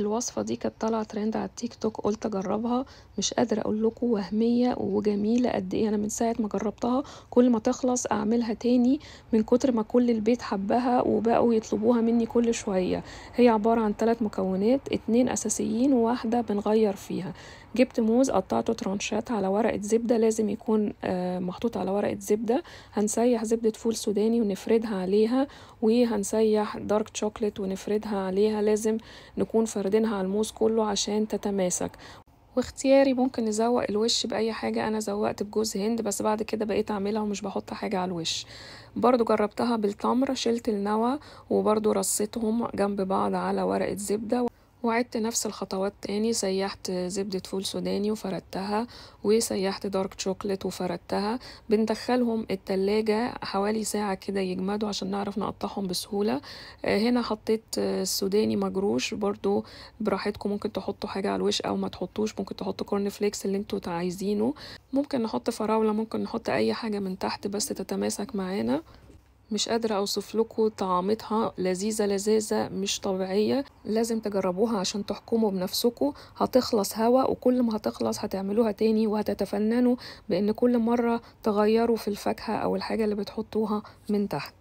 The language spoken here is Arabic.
الوصفة دي كانت طالعة ترند على التيك توك، قلت اجربها. مش قادرة اقول لكم وهمية وجميلة قد ايه. انا من ساعة ما جربتها كل ما تخلص اعملها تاني من كتر ما كل البيت حبها وبقوا يطلبوها مني كل شوية. هي عبارة عن 3 مكونات، 2 اساسيين وواحدة بنغير فيها. جبت موز قطعته ترانشات على ورقة زبدة، لازم يكون محطوط على ورقة زبدة. هنسيح زبدة فول سوداني ونفردها عليها، وهنسيح دارك شوكليت ونفردها عليها. لازم نكون فردينها على الموز كله عشان تتماسك. واختياري ممكن نزوق الوش بأي حاجة. أنا زوقت بجوز هند، بس بعد كده بقيت أعملها ومش بحط حاجة على الوش. برضو جربتها بالتمر، شلت النوى وبرضو رصيتهم جنب بعض على ورقة زبدة، وعدت نفس الخطوات تاني. سيحت زبدة فول سوداني وفردتها، وسيحت دارك شوكليت وفردتها. بندخلهم التلاجة حوالي ساعة كده يجمدوا عشان نعرف نقطعهم بسهولة. هنا حطيت سوداني مجروش، برضو براحتكم ممكن تحطوا حاجة على الوش او ما تحطوش. ممكن تحطوا كورن فليكس اللي انتوا عايزينه، ممكن نحط فراولة، ممكن نحط اي حاجة من تحت بس تتماسك معانا. مش قادرة اوصف لكم طعمتها، لذيذة لذيذة مش طبيعية. لازم تجربوها عشان تحكموا بنفسكم. هتخلص هوا، وكل ما هتخلص هتعملوها تاني وهتتفننوا بان كل مرة تغيروا في الفاكهة او الحاجة اللي بتحطوها من تحت.